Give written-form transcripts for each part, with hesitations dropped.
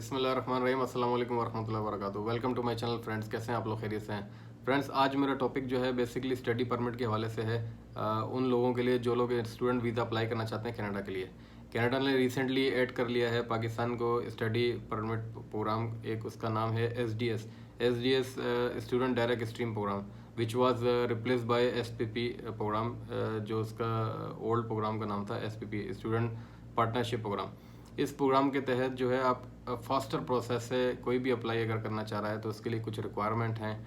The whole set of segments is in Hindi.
बिस्मिल्लाहिर्रहमानिर्रहीम, अस्सलाम वालेकुम वरहमतुल्लाहि वबरकातुहू। Welcome to my channel friends. कैसे हैं आप लोग? खैरियत से हैं? फ्रेंड्स, आज मेरा टॉपिक जो है बेसिकली स्टडी परमिट के हवाले से है। उन लोगों के लिए जो लोग स्टूडेंट वीज़ा अप्लाई करना चाहते हैं कनाडा के लिए। कनाडा ने रिसेंटली ऐड कर लिया है पाकिस्तान को स्टडी परमिट प्रोग्राम। एक उसका नाम है S D S student direct stream program, which was replace by SPP program, जो उसका ओल्ड प्रोग्राम का नाम था SPP स्टूडेंट पार्टनरशिप प्रोग्राम। इस प्रोग्राम के तहत जो है आप फास्टर प्रोसेस से कोई भी अप्लाई अगर करना चाह रहा है तो उसके लिए कुछ रिक्वायरमेंट हैं,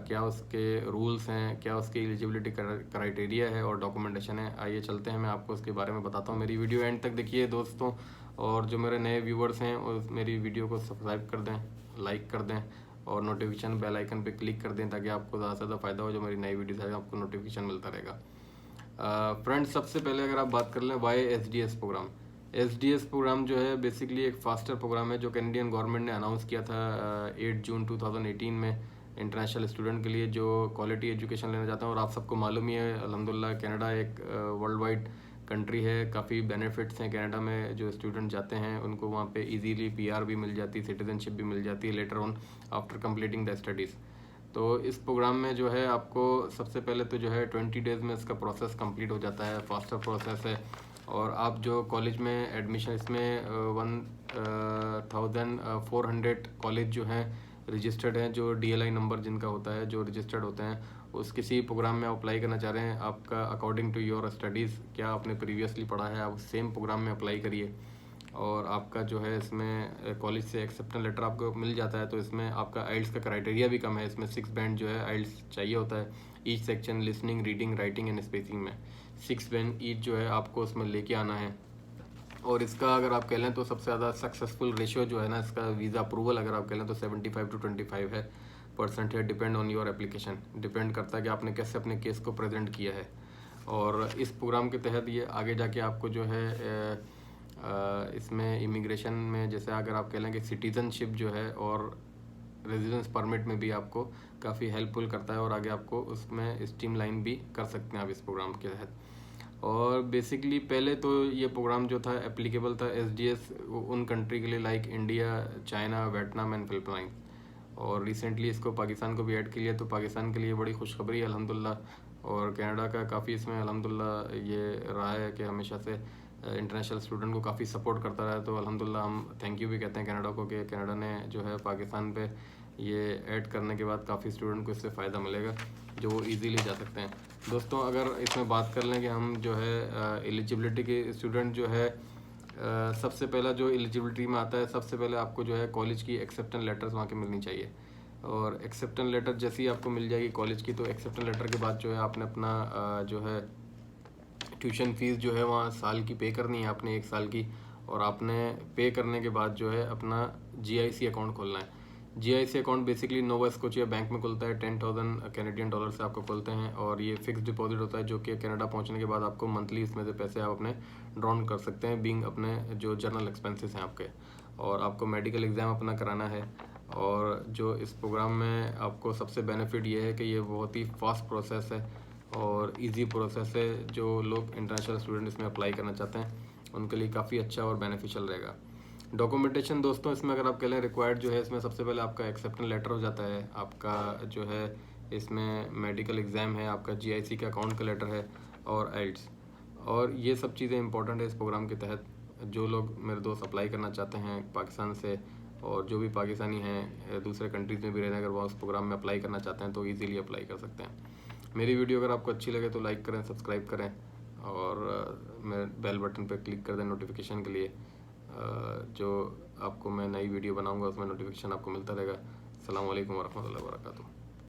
क्या उसके रूल्स हैं, क्या उसकी एलिजिबिलिटी क्राइटेरिया है और डॉक्यूमेंटेशन है। आइए चलते हैं, मैं आपको उसके बारे में बताता हूँ। मेरी वीडियो एंड तक देखिए दोस्तों, और जो मेरे नए व्यूवर्स हैं उस मेरी वीडियो को सब्सक्राइब कर दें, लाइक कर दें और नोटिफिकेशन बेल आइकन पे क्लिक कर दें ताकि आपको ज़्यादा से ज़्यादा फ़ायदा हो। जो मेरी नई वीडियोस है आपको नोटिफिकेशन मिलता रहेगा। फ्रेंड्स, सबसे पहले अगर आप बात कर लें why SDS program. SDS program जो है बेसिकली एक फास्टर प्रोग्राम है जो कैनेडियन गवर्नमेंट ने अनाउंस किया था 8 जून 2018 में इंटरनेशनल स्टूडेंट के लिए जो क्वालिटी एजुकेशन लेना चाहते हैं। और आप सबको मालूम ही है अल्हम्दुलिल्लाह कनाडा एक वर्ल्ड वाइड कंट्री है। काफ़ी बेनिफिट्स हैं कनाडा में। जो स्टूडेंट जाते हैं उनको वहाँ पे इजीली PR भी मिल जाती है, सिटीजनशिप भी मिल जाती है later on after completing the studies. तो इस प्रोग्राम में जो है आपको सबसे पहले तो जो है 20 डेज़ में इसका प्रोसेस कंप्लीट हो जाता है, फास्टर प्रोसेस है। और आप जो कॉलेज में एडमिशन इसमें 1400 कॉलेज जो हैं रजिस्टर्ड हैं, जो DLI नंबर जिनका होता है, जो रजिस्टर्ड होते हैं, उस किसी प्रोग्राम में अप्लाई करना चाह रहे हैं। आपका अकॉर्डिंग टू योर स्टडीज़ क्या आपने प्रीवियसली पढ़ा है, आप सेम प्रोग्राम में अप्लाई करिए। और आपका जो है इसमें कॉलेज से एक्सेप्टेंस लेटर आपको मिल जाता है। तो इसमें आपका आइल्स का क्राइटेरिया भी कम है। इसमें 6 बैंड जो है आइल्स चाहिए होता है each section, listening, reading, writing and speaking में 6 बैंड ईच जो है आपको उसमें लेके आना है। और इसका अगर आप कह लें तो सबसे ज़्यादा सक्सेसफुल रेशियो जो है ना इसका वीज़ा अप्रूवल अगर आप कह लें तो 75 to 25 है % है। Depend on your application, depend करता है कि आपने कैसे अपने केस को प्रेजेंट किया है। और इस प्रोग्राम के तहत ये आगे जाके आपको जो है इसमें इमिग्रेशन में जैसे अगर आप कह लें कि सिटीज़नशिप जो है और रेजिडेंस परमिट में भी आपको काफ़ी हेल्पफुल करता है और आगे आपको उसमें स्ट्रीमलाइन भी कर सकते हैं आप इस प्रोग्राम के तहत। और बेसिकली पहले तो ये प्रोग्राम जो था एप्लीकेबल था SDS उन कंट्री के लिए like India, China, Vietnam and Philippine. और रिसेंटली इसको पाकिस्तान को भी ऐड किया, तो पाकिस्तान के लिए बड़ी खुशखबरी है अल्हम्दुलिल्लाह। और कनाडा का काफ़ी इसमें अल्हम्दुलिल्लाह ये रहा है कि हमेशा से इंटरनेशनल स्टूडेंट को काफ़ी सपोर्ट करता रहा है। तो अल्हम्दुलिल्लाह हम थैंक यू भी कहते हैं कनाडा को कि कनाडा ने जो है पाकिस्तान पे ये ऐड करने के बाद काफ़ी स्टूडेंट को इससे फ़ायदा मिलेगा जो वो ईज़िली जा सकते हैं। दोस्तों, अगर इसमें बात कर लें कि हम जो है एलिजिबिलिटी के स्टूडेंट जो है सबसे पहला जो एलिजिबिलिटी में आता है, सबसे पहले आपको जो है कॉलेज की एक्सेप्टेंस लेटर्स वहाँ की मिलनी चाहिए। और एक्सेप्टेंस लेटर जैसी आपको मिल जाएगी कॉलेज की, तो एक्सेप्टेंस लेटर के बाद जो है आपने अपना जो है ट्यूशन फ़ीस जो है वहाँ साल की पे करनी है आपने, 1 साल की। और आपने पे करने के बाद जो है अपना GIC अकाउंट खोलना है। GIC account basically Nova Scotia bank में खुलता है। 10,000 कैनेडियन डॉलर से आपको खोलते हैं और ये फिक्स डिपॉजिट होता है जो कि कनाडा पहुंचने के बाद आपको मंथली इसमें से पैसे आप अपने ड्रॉन कर सकते हैं बीइंग अपने जो जनरल एक्सपेंसेस हैं आपके। और आपको मेडिकल एग्ज़ाम अपना कराना है। और जो इस प्रोग्राम में आपको सबसे बेनिफिट ये है कि ये बहुत ही फास्ट प्रोसेस है और इजी प्रोसेस है। जो लोग इंटरनेशनल स्टूडेंट इसमें अप्लाई करना चाहते हैं उनके लिए काफ़ी अच्छा और बेनिफिशियल रहेगा। डॉक्यूमेंटेशन दोस्तों इसमें अगर आप कह लें रिक्वायर्ड जो है इसमें सबसे पहले आपका एक्सेप्टेंस लेटर हो जाता है, आपका जो है इसमें मेडिकल एग्ज़ाम है, आपका GIC का अकाउंट का लेटर है और आइल्स। और ये सब चीज़ें इंपॉर्टेंट है इस प्रोग्राम के तहत। जो लोग मेरे दोस्त अप्लाई करना चाहते हैं पाकिस्तान से और जो भी पाकिस्तानी हैं दूसरे कंट्रीज़ में भी रहने अगर वो उस प्रोग्राम में अप्लाई करना चाहते हैं तो ईज़िली अप्लाई कर सकते हैं। मेरी वीडियो अगर आपको अच्छी लगे तो लाइक करें, सब्सक्राइब करें और मैं बेल बटन पर क्लिक कर दें नोटिफिकेशन के लिए। जो आपको मैं नई वीडियो बनाऊंगा उसमें नोटिफिकेशन आपको मिलता रहेगा। अस्सलाम वालेकुम वरहमतुल्लाहि वबरकातुहू।